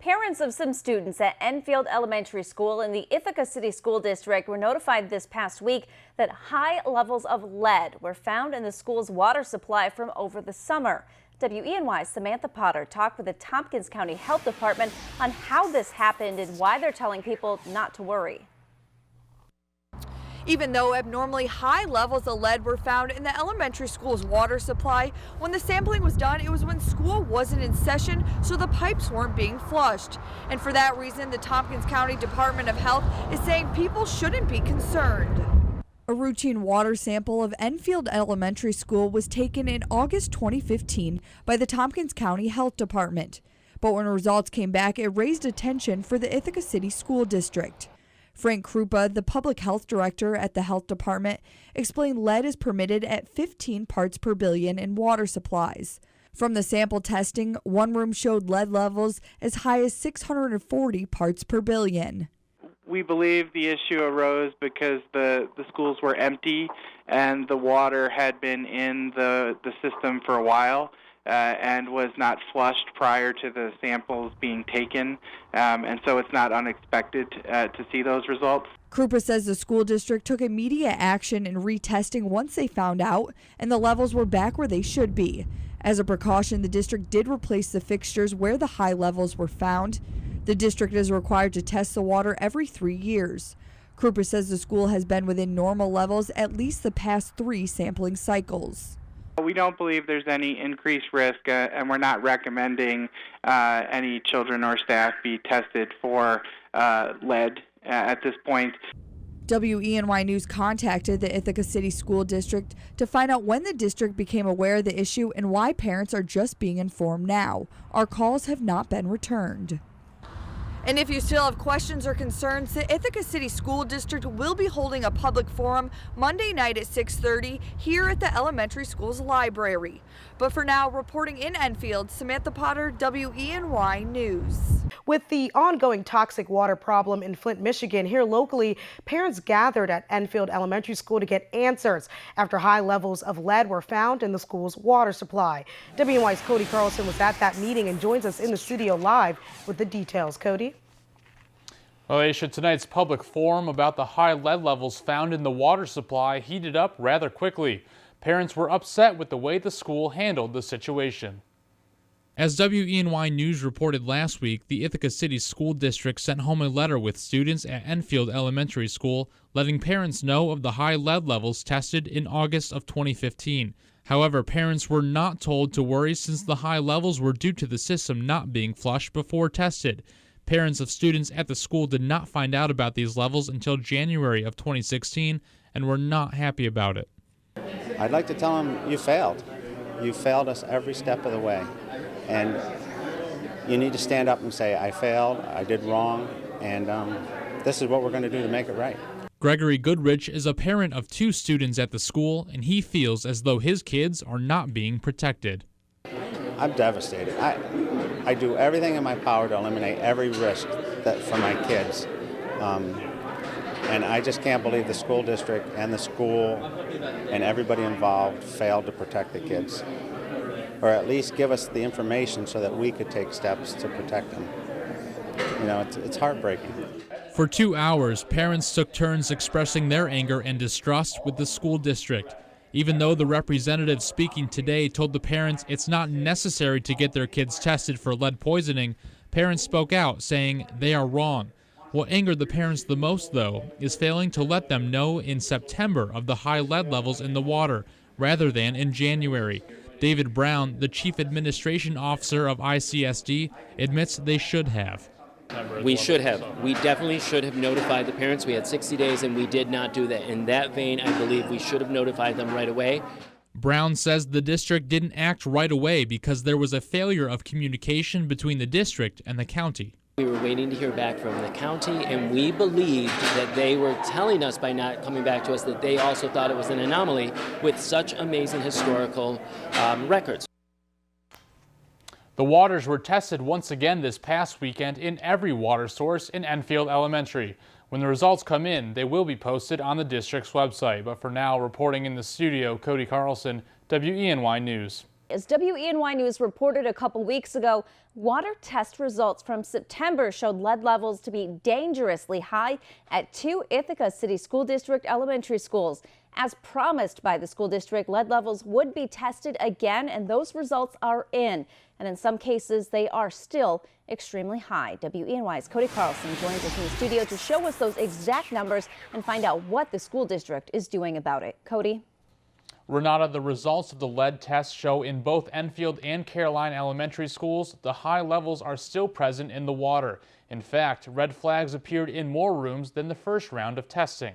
Parents of some students at Enfield Elementary School in the Ithaca City School District were notified this past week that high levels of lead were found in the school's water supply from over the summer. WENY's Samantha Potter talked with the Tompkins County Health Department on how this happened and why they're telling people not to worry. Even though abnormally high levels of lead were found in the elementary school's water supply, when the sampling was done, it was when school wasn't in session, so the pipes weren't being flushed. And for that reason, the Tompkins County Department of Health is saying people shouldn't be concerned. A routine water sample of Enfield Elementary School was taken in August 2015 by the Tompkins County Health Department. But when results came back, it raised attention for the Ithaca City School District. Frank Krupa, the public health director at the health department, explained lead is permitted at 15 parts per billion in water supplies. From the sample testing, one room showed lead levels as high as 640 parts per billion. We believe the issue arose because the schools were empty and the water had been in the system for a while. And was not flushed prior to the samples being taken, and so it's not unexpected to see those results. Krupa says the school district took immediate action in retesting once they found out, and the levels were back where they should be. As a precaution, the district did replace the fixtures where the high levels were found. The district is required to test the water every 3 years. Krupa says the school has been within normal levels at least the past 3 sampling cycles. We don't believe there's any increased risk, and we're not recommending any children or staff be tested for lead at this point. WENY News contacted the Ithaca City School District to find out when the district became aware of the issue and why parents are just being informed now. Our calls have not been returned. And if you still have questions or concerns, the Ithaca City School District will be holding a public forum Monday night at 6:30 here at the elementary school's library. But for now, reporting in Enfield, Samantha Potter, WENY News. With the ongoing toxic water problem in Flint, Michigan, here locally, parents gathered at Enfield Elementary School to get answers after high levels of lead were found in the school's water supply. WENY's Cody Carlson was at that meeting and joins us in the studio live with the details. Cody? Well, Aisha, tonight's public forum about the high lead levels found in the water supply heated up rather quickly. Parents were upset with the way the school handled the situation. As WENY News reported last week, the Ithaca City School District sent home a letter with students at Enfield Elementary School letting parents know of the high lead levels tested in August of 2015. However, parents were not told to worry since the high levels were due to the system not being flushed before tested. Parents of students at the school did not find out about these levels until January of 2016 and were not happy about it. I'd like to tell them you failed. You failed us every step of the way. And you need to stand up and say, I failed, I did wrong, and this is what we're going to do to make it right. Gregory Goodrich is a parent of 2 students at the school, and he feels as though his kids are not being protected. I'm devastated. I do everything in my power to eliminate every risk for my kids. And I just can't believe the school district and the school and everybody involved failed to protect the kids. Or at least give us the information so that we could take steps to protect them. You know, it's heartbreaking. For 2 hours, parents took turns expressing their anger and distrust with the school district. Even though the representative speaking today told the parents it's not necessary to get their kids tested for lead poisoning, parents spoke out saying they are wrong. What angered the parents the most, though, is failing to let them know in September of the high lead levels in the water, rather than in January. David Brown, the Chief Administration Officer of ICSD, admits they should have. We should have. We definitely should have notified the parents. We had 60 days and we did not do that. In that vein, I believe we should have notified them right away. Brown says the district didn't act right away because there was a failure of communication between the district and the county. We were waiting to hear back from the county, and we believed that they were telling us by not coming back to us that they also thought it was an anomaly with such amazing historical records. The waters were tested once again this past weekend in every water source in Enfield Elementary. When the results come in, they will be posted on the district's website. But for now, reporting in the studio, Cody Carlson, WENY News. As WENY News reported a couple weeks ago, water test results from September showed lead levels to be dangerously high at 2 Ithaca City School District elementary schools. As promised by the school district, lead levels would be tested again, and those results are in. And in some cases, they are still extremely high. WENY's Cody Carlson joins us in the studio to show us those exact numbers and find out what the school district is doing about it. Cody? Renata, the results of the lead test show in both Enfield and Caroline elementary schools, the high levels are still present in the water. In fact, red flags appeared in more rooms than the first round of testing.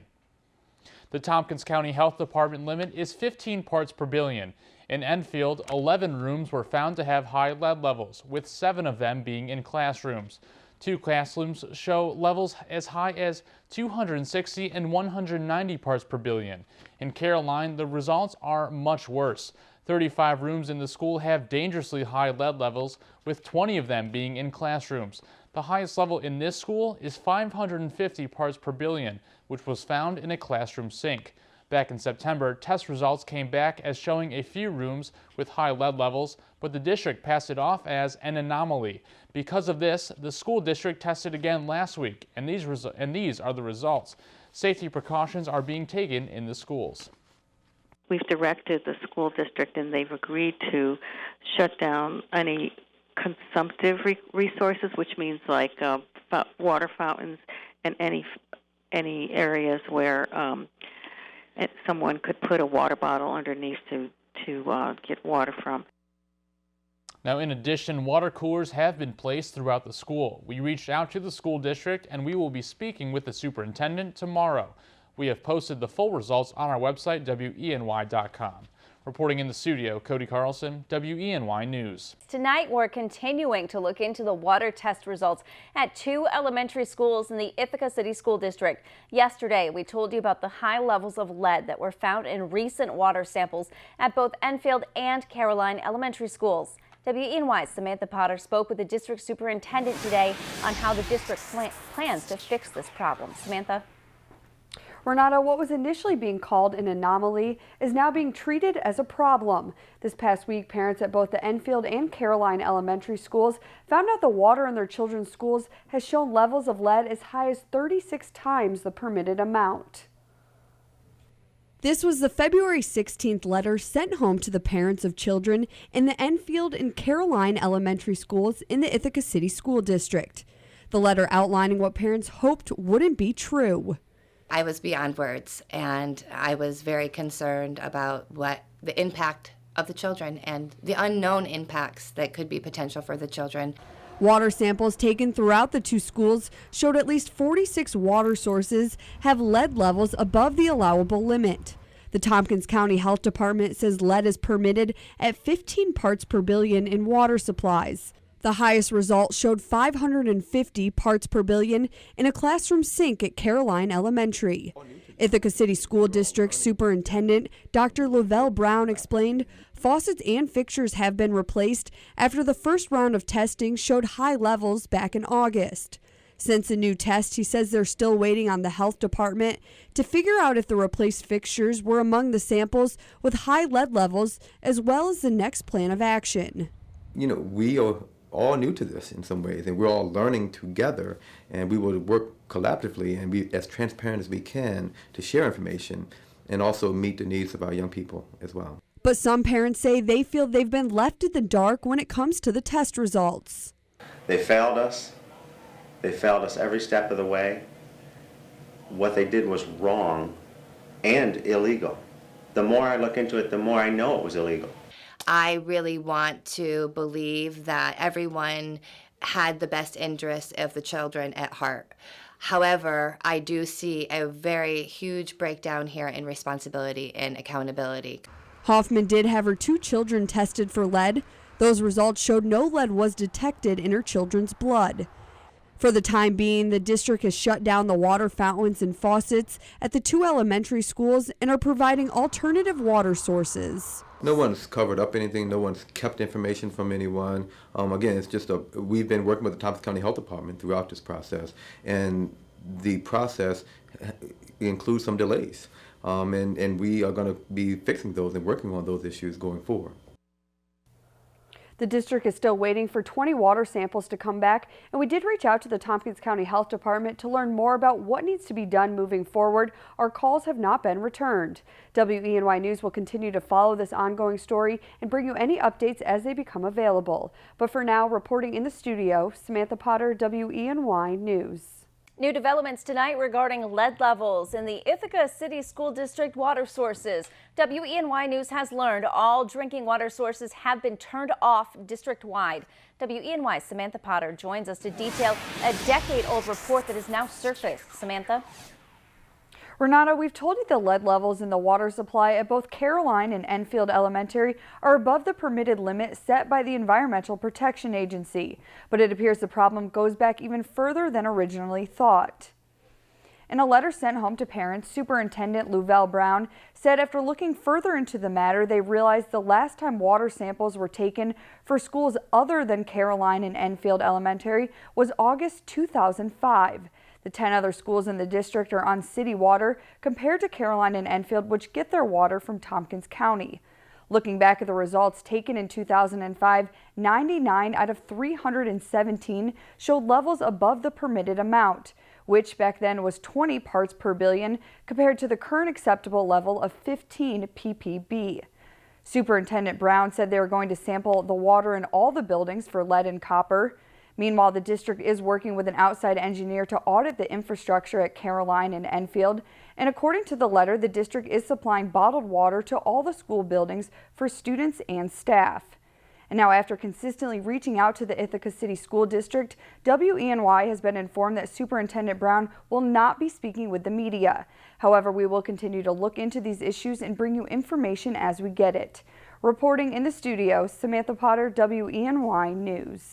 The Tompkins County Health Department limit is 15 parts per billion. In Enfield, 11 rooms were found to have high lead levels, with 7 of them being in classrooms. 2 classrooms show levels as high as 260 and 190 parts per billion. In Caroline, the results are much worse. 35 rooms in the school have dangerously high lead levels, with 20 of them being in classrooms. The highest level in this school is 550 parts per billion, which was found in a classroom sink. Back in September, test results came back as showing a few rooms with high lead levels, but the district passed it off as an anomaly. Because of this, the school district tested again last week, and these are the results. Safety precautions are being taken in the schools. We've directed the school district, and they've agreed to shut down any consumptive resources, which means like water fountains and any areas where someone could put a water bottle underneath to get water from. Now, in addition, water coolers have been placed throughout the school. We reached out to the school district, and we will be speaking with the superintendent tomorrow. We have posted the full results on our website, WENY.com. Reporting in the studio, Cody Carlson, WENY News. Tonight, we're continuing to look into the water test results at 2 elementary schools in the Ithaca City School District. Yesterday, we told you about the high levels of lead that were found in recent water samples at both Enfield and Caroline elementary schools. WENY's Samantha Potter spoke with the district superintendent today on how the district plans to fix this problem. Samantha? Renata, what was initially being called an anomaly is now being treated as a problem. This past week, parents at both the Enfield and Caroline elementary schools found out the water in their children's schools has shown levels of lead as high as 36 times the permitted amount. This was the February 16th letter sent home to the parents of children in the Enfield and Caroline elementary schools in the Ithaca City School District. The letter outlining what parents hoped wouldn't be true. I was beyond words, and I was very concerned about what the impact of the children and the unknown impacts that could be potential for the children. Water samples taken throughout the 2 schools showed at least 46 water sources have lead levels above the allowable limit. The Tompkins County Health Department says lead is permitted at 15 parts per billion in water supplies. The highest result showed 550 parts per billion in a classroom sink at Caroline Elementary. Ithaca City School District Superintendent Dr. Lavelle Brown explained faucets and fixtures have been replaced after the first round of testing showed high levels back in August. Since the new test, he says they're still waiting on the health department to figure out if the replaced fixtures were among the samples with high lead levels, as well as the next plan of action. You know, we are all new to this in some ways, and we're all learning together, and we will work collaboratively and be as transparent as we can to share information and also meet the needs of our young people as well. But some parents say they feel they've been left in the dark when it comes to the test results. They failed us. They failed us every step of the way. What they did was wrong and illegal. The more I look into it, the more I know it was illegal. I really want to believe that everyone had the best interests of the children at heart. However, I do see a very huge breakdown here in responsibility and accountability. Hoffman did have her 2 children tested for lead. Those results showed no lead was detected in her children's blood. For the time being, the district has shut down the water fountains and faucets at the 2 elementary schools and are providing alternative water sources. No one's covered up anything. No one's kept information from anyone. Again, it's just we've been working with the Tompkins County Health Department throughout this process, and the process includes some delays. And we are going to be fixing those and working on those issues going forward. The district is still waiting for 20 water samples to come back, and we did reach out to the Tompkins County Health Department to learn more about what needs to be done moving forward. Our calls have not been returned. WENY News will continue to follow this ongoing story and bring you any updates as they become available. But for now, reporting in the studio, Samantha Potter, WENY News. New developments tonight regarding lead levels in the Ithaca City School District water sources. WENY News has learned all drinking water sources have been turned off district-wide. WENY's Samantha Potter joins us to detail a decade-old report that has now surfaced. Samantha? Renata, we've told you the lead levels in the water supply at both Caroline and Enfield Elementary are above the permitted limit set by the Environmental Protection Agency, but it appears the problem goes back even further than originally thought. In a letter sent home to parents, Superintendent Louvel Brown said after looking further into the matter, they realized the last time water samples were taken for schools other than Caroline and Enfield Elementary was August 2005. The 10 other schools in the district are on city water compared to Caroline and Enfield, which get their water from Tompkins County. Looking back at the results taken in 2005, 99 out of 317 showed levels above the permitted amount, which back then was 20 parts per billion compared to the current acceptable level of 15 ppb. Superintendent Brown said they were going to sample the water in all the buildings for lead and copper. Meanwhile, the district is working with an outside engineer to audit the infrastructure at Caroline and Enfield. And according to the letter, the district is supplying bottled water to all the school buildings for students and staff. And now, after consistently reaching out to the Ithaca City School District, WENY has been informed that Superintendent Brown will not be speaking with the media. However, we will continue to look into these issues and bring you information as we get it. Reporting in the studio, Samantha Potter, WENY News.